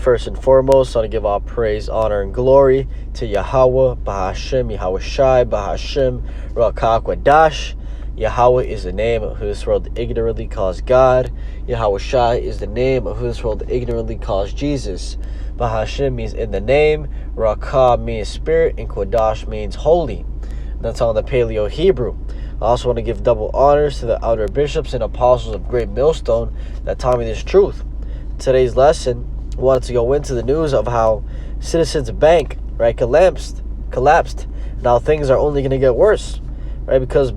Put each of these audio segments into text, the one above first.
First and foremost, I want to give all praise, honor, and glory to Yahweh, Bahashem, Yahweh Shai, Bahashem, Rakah Kwadash. Yahweh is the name of who this world ignorantly calls God. Yahweh Shai is the name of who this world ignorantly calls Jesus. Bahashem means in the name, Rakah means spirit, and Kwadash means holy. That's on the Paleo Hebrew. I also want to give double honors to the elder bishops and apostles of Great Millstone that taught me this truth. Today's lesson, I wanted to go into the news of how Citizens Bank, right, collapsed. Now things are only going to get worse, right? Because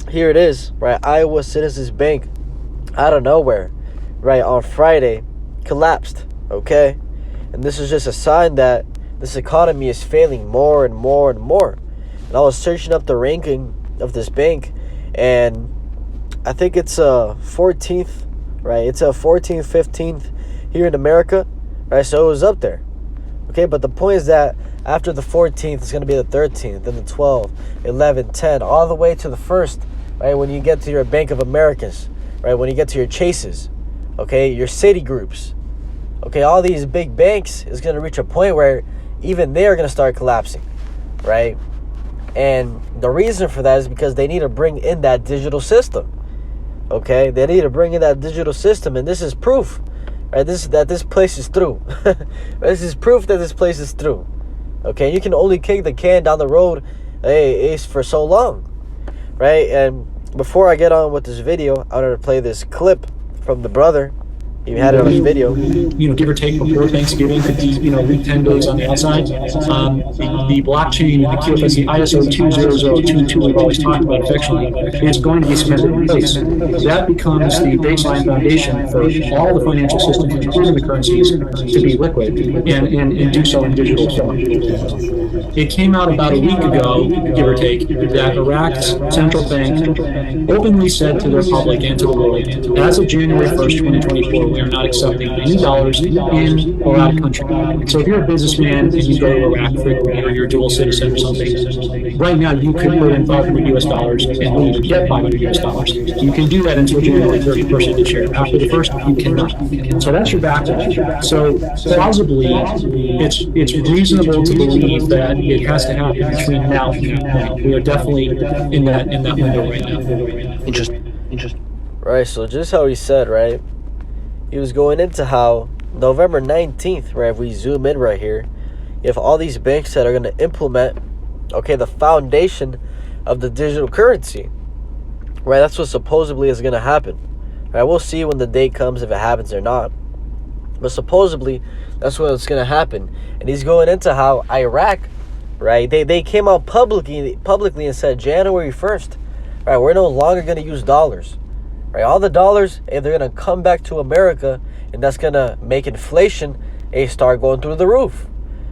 here it is, right? Iowa Citizens Bank, out of nowhere, right, on Friday, collapsed. Okay, and this is just a sign that this economy is failing more and more and more. And I was searching up the ranking of this bank, and I think it's 14th, right? It's 14th, 15th here in America, right? So it was up there. Okay, but the point is that after the 14th, it's going to be the 13th, then the 12th, 11th, 10, all the way to the 1st, right? When you get to your Bank of Americas, right? When you get to your Chases, okay? Your Citigroups, okay? All these big banks is going to reach a point where even they are going to start collapsing, right? And the reason for that is because they need to bring in that digital system, okay? They need to bring in that digital system, and this is proof, right? That this place is through. This is proof that this place is through, okay? You can only kick the can down the road, for so long, right? And before I get on with this video, I wanted to play this clip from the brother. He had it on his video. Give or take before Thanksgiving, 10 days on the outside. The blockchain, the QFS, the ISO 20022 we've always talked about affectionately, is going to be cemented in place. That becomes the baseline foundation for all the financial systems, including the currencies, to be liquid and do so in digital form. It came out about a week ago, give or take, that Iraq's central bank openly said to their public and to the world, as of January 1st, 2024, we are not accepting any dollars in or out of country. So if you're a businessman and you go to Iraq frequently, or you're a dual citizen or something, right now you could put in $500 and leave and get $500. You can do that until January 31st of this year. After the 1st, you cannot. So that's your background. So plausibly, it's reasonable to believe that it has to happen between now and now. We are definitely in that window right now. Interesting. Right, so just how he said, right? He was going into how November 19th, right, if we zoom in right here, if all these banks that are going to implement, okay, the foundation of the digital currency, right, that's what supposedly is going to happen. Right, we'll see when the day comes if it happens or not. But supposedly, that's what's going to happen. And he's going into how Iraq, right, they came out publicly and said January 1st, right, we're no longer going to use dollars. Right, all the dollars, they're going to come back to America, and that's going to make inflation start going through the roof.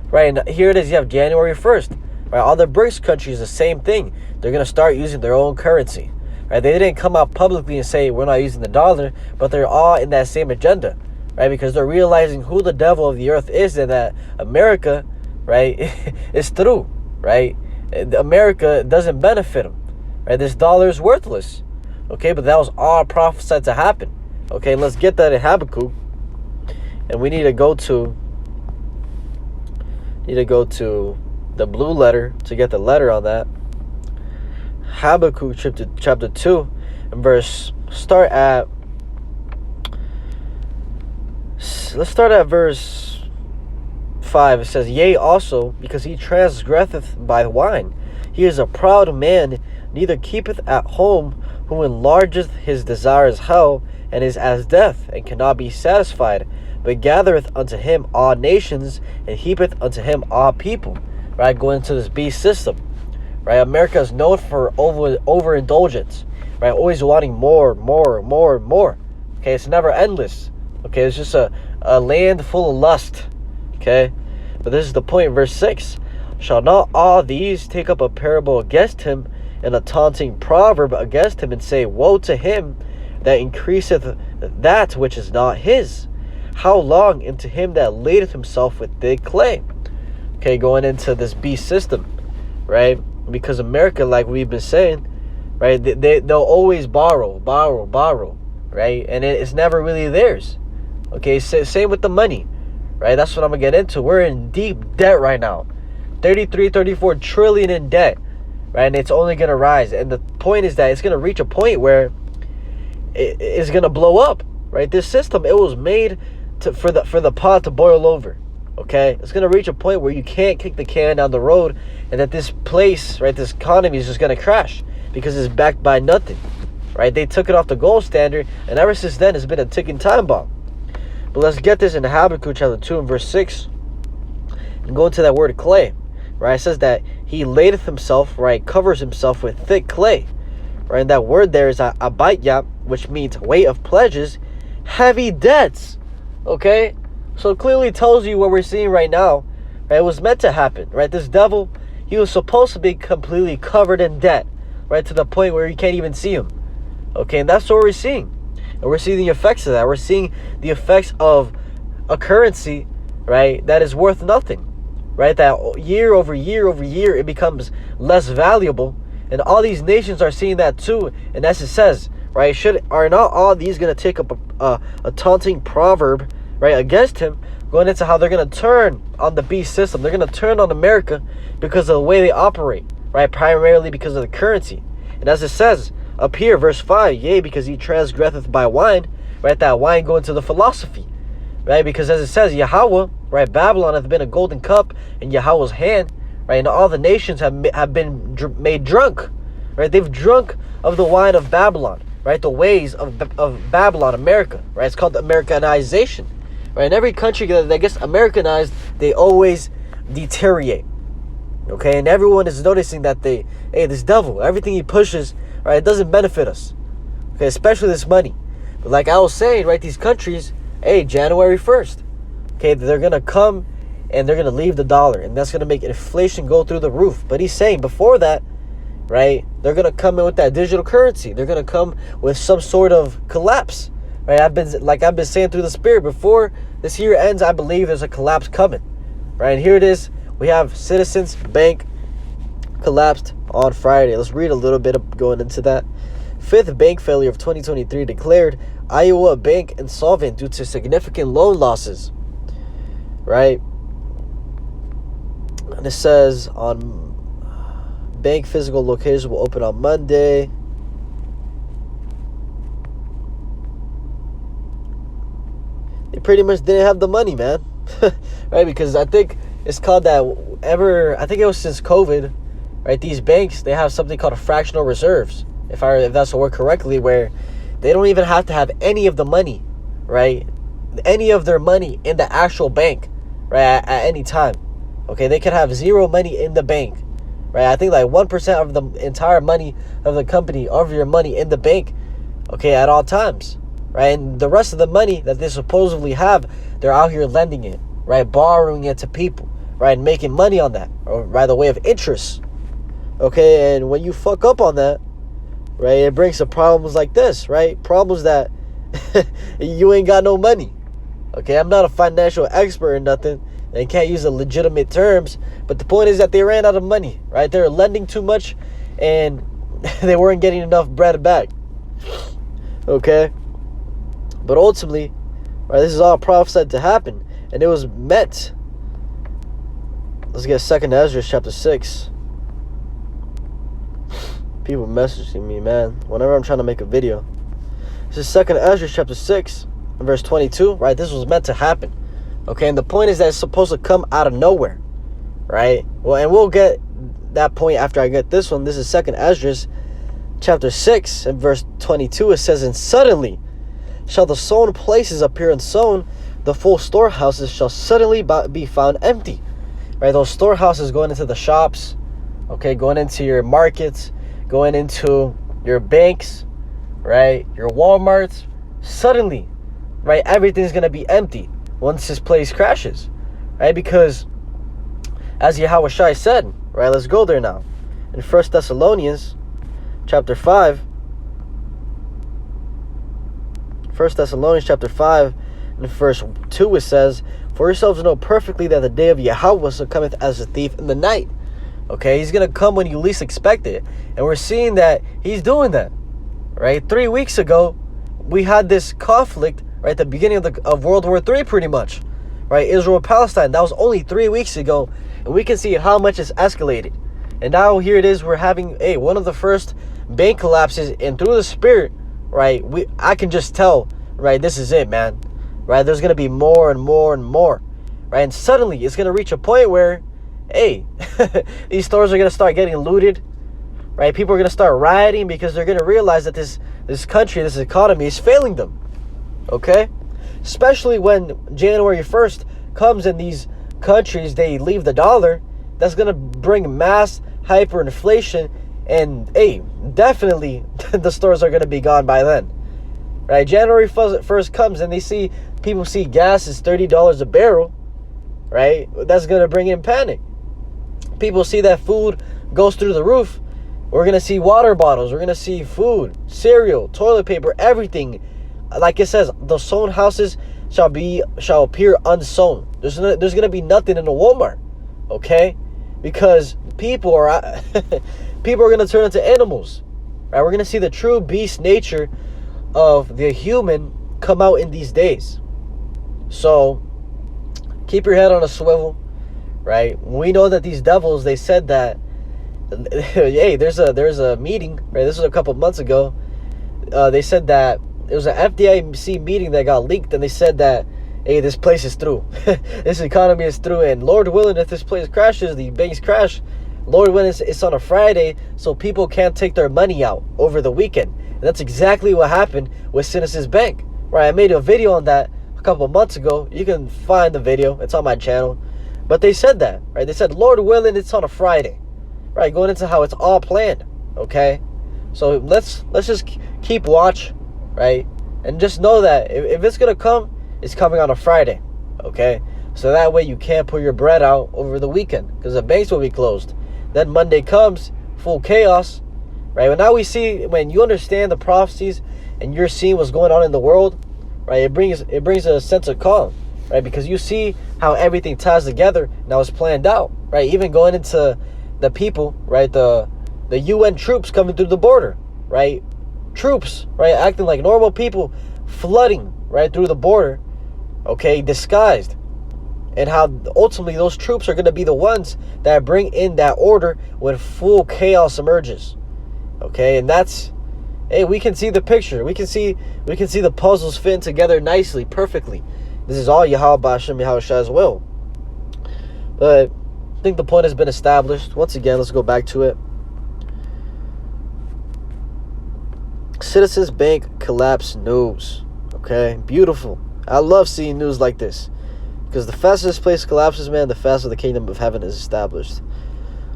Right, and here it is, you have January 1st. Right, all the BRICS countries, the same thing. They're going to start using their own currency. Right, they didn't come out publicly and say we're not using the dollar, but they're all in that same agenda. Right, because they're realizing who the devil of the earth is, and that America, right, is through. Right, America doesn't benefit them. Right, this dollar is worthless. Okay, but that was all prophesied to happen. Okay, let's get that in Habakkuk. And we need to go to the blue letter to get the letter on that. Habakkuk chapter 2 and let's start at verse 5. It says, Yea, also, because he transgresseth by wine. He is a proud man, neither keepeth at home, who enlargeth his desires hell, and is as death, and cannot be satisfied, but gathereth unto him all nations, and heapeth unto him all people. Right, going into this beast system. Right, America is known for overindulgence. Right, always wanting more. Okay, it's never endless. Okay, it's just a land full of lust. Okay, but this is the point. Verse 6: Shall not all these take up a parable against him, and a taunting proverb against him, and say, Woe to him that increaseth that which is not his? How long into him that ladeth himself with thick clay? Okay, going into this beast system, right? Because America, like we've been saying, right, they'll always borrow, right? And it's never really theirs. Okay, same with the money, right? That's what I'm gonna get into. We're in deep debt right now, 33, 34 trillion in debt, right? And it's only gonna rise. And the point is that it's gonna reach a point where it's gonna blow up, right? This system, it was made for the pot to boil over. Okay, it's gonna reach a point where you can't kick the can down the road, and that this place, right, this economy is just gonna crash because it's backed by nothing, right? They took it off the gold standard, and ever since then, it's been a ticking time bomb. But let's get this in Habakkuk chapter 2 and verse 6, and go into that word clay, right? It says that he ladeth himself, right, covers himself with thick clay, right? And that word there is abayya, which means weight of pledges, heavy debts. Okay, so it clearly tells you what we're seeing right now, right? It was meant to happen, right? This devil, he was supposed to be completely covered in debt, right, to the point where you can't even see him. Okay, and that's what we're seeing. And we're seeing the effects of that. We're seeing the effects of a currency, right, that is worth nothing, right? That year over year over year, it becomes less valuable. And all these nations are seeing that too. And as it says, right, are not all these going to take up a taunting proverb, right, against him, going into how they're going to turn on the beast system. They're going to turn on America because of the way they operate, right, primarily because of the currency. And as it says up here, verse 5, yea, because he transgresseth by wine, right, that wine going to the philosophy, right, because as it says, Yahweh, right, Babylon hath been a golden cup in Yahweh's hand, right, and all the nations have been made drunk, right, they've drunk of the wine of Babylon, right, the ways of Babylon, America, right, it's called Americanization, right, in every country that gets Americanized, they always deteriorate, okay, and everyone is noticing that this devil, everything he pushes, right, it doesn't benefit us, okay, especially this money. But like I was saying, right, these countries, January 1st, okay, they're going to come and they're going to leave the dollar, and that's going to make inflation go through the roof. But he's saying before that, right, they're going to come in with that digital currency. They're going to come with some sort of collapse, right? I've been saying through the spirit, before this year ends, I believe there's a collapse coming, right? And here it is. We have Citizens Bank collapsed on Friday. Let's read a little bit of going into that. Fifth bank failure of 2023 declared Iowa Bank insolvent due to significant loan losses, right? And it says on bank physical locations will open on Monday. They pretty much didn't have the money, man. Right? Because I think it's called that I think it was since COVID, right? These banks, they have something called a fractional reserves, if that's the word correctly, where they don't even have to have any of the money, right? Any of their money in the actual bank, right? At any time. Okay, they can have zero money in the bank, right? I think like 1% of the entire money of the company, of your money in the bank, okay, at all times, right? And the rest of the money that they supposedly have, they're out here lending it, right? Borrowing it to people, right? And making money on that, or by the way of interest, okay? And when you fuck up on that, right, it brings some problems like this, right? Problems that you ain't got no money, okay? I'm not a financial expert or nothing, and can't use the legitimate terms, but the point is that they ran out of money, right? They were lending too much, and they weren't getting enough bread back, okay? But ultimately, right, this is all prophesied to happen, and it was met. Let's get 2nd Ezra chapter 6. People messaging me, man, whenever I'm trying to make a video. This is 2nd Ezra chapter 6, verse 22, right? This was meant to happen. Okay, and the point is that it's supposed to come out of nowhere, right? Well, and we'll get that point after I get this one. This is 2nd Ezra chapter 6 and verse 22. It says, and suddenly shall the sown places appear unsown, the full storehouses shall suddenly be found empty, right? Those storehouses going into the shops, okay, going into your markets, going into your banks, right? Your Walmarts, suddenly, right? Everything's going to be empty once this place crashes, right? Because as Yahweh Shai said, right? Let's go there now. In 1 Thessalonians chapter 5, 1 Thessalonians chapter 5 and verse 2, it says, for yourselves know perfectly that the day of Yahweh cometh as a thief in the night. Okay, he's going to come when you least expect it. And we're seeing that he's doing that, right? 3 weeks ago, we had this conflict right? The beginning of World War III, pretty much, right? Israel, Palestine. That was only 3 weeks ago, and we can see how much it's escalated. And now here it is. We're having one of the first bank collapses, and through the spirit, right? I can just tell, right? This is it, man. Right? There's gonna be more and more and more, right? And suddenly it's gonna reach a point where, these stores are gonna start getting looted, right? People are gonna start rioting because they're gonna realize that this country, this economy is failing them. Okay? Especially when January 1st comes and these countries, they leave the dollar. That's gonna bring mass hyperinflation, and definitely the stores are gonna be gone by then. Right? January 1st comes and people see gas is $30 a barrel, right? That's gonna bring in panic. People see that food goes through the roof. We're gonna see water bottles. We're gonna see food, cereal, toilet paper, everything. Like it says, the sown houses shall appear unsown. There's gonna be nothing in the Walmart, okay? Because people are gonna turn into animals, right? We're gonna see the true beast nature of the human come out in these days. So keep your head on a swivel, right? We know that these devils, they said that, there's a meeting, right? This was a couple months ago. They said that it was an FDIC meeting that got leaked, and they said that, this place is through. This economy is through, and Lord willing, if this place crashes, the banks crash, Lord willing, it's on a Friday, so people can't take their money out over the weekend. And that's exactly what happened with Citizens Bank, right? I made a video on that a couple months ago. You can find the video. It's on my channel. But they said that, right? They said, Lord willing, it's on a Friday, right? Going into how it's all planned, okay? So let's just keep watch, right? And just know that if it's going to come, it's coming on a Friday, okay? So that way you can't put your bread out over the weekend because the banks will be closed. Then Monday comes, full chaos, right? But now we see, when you understand the prophecies and you're seeing what's going on in the world, right? It brings a sense of calm, right? Because you see how everything ties together. Now it's planned out, right? Even going into the people, right? The UN troops coming through the border, right? Troops, right? Acting like normal people, flooding right through the border, okay? Disguised. And how ultimately those troops are going to be the ones that bring in that order when full chaos emerges. Okay, and that's, we can see the picture. We can see the puzzles fitting together nicely, perfectly. This is all Yahweh Hashem Yahushua as well. But I think the point has been established. Once again, let's go back to it. Citizens Bank collapse news. Okay, beautiful. I love seeing news like this. Because the faster this place collapses, man, the faster the kingdom of heaven is established.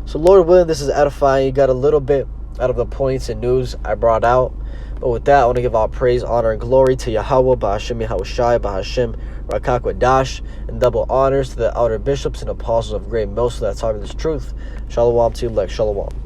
So Lord willing, this is edifying. You got a little bit out of the points and news I brought out. But with that, I want to give all praise, honor, and glory to Yahweh, Ba'ashem Yahushai, Ba'ashem Rakakwadash, and double honors to the elder bishops and apostles of great Milsa that taught me this truth. Shalom to you, like Shalom.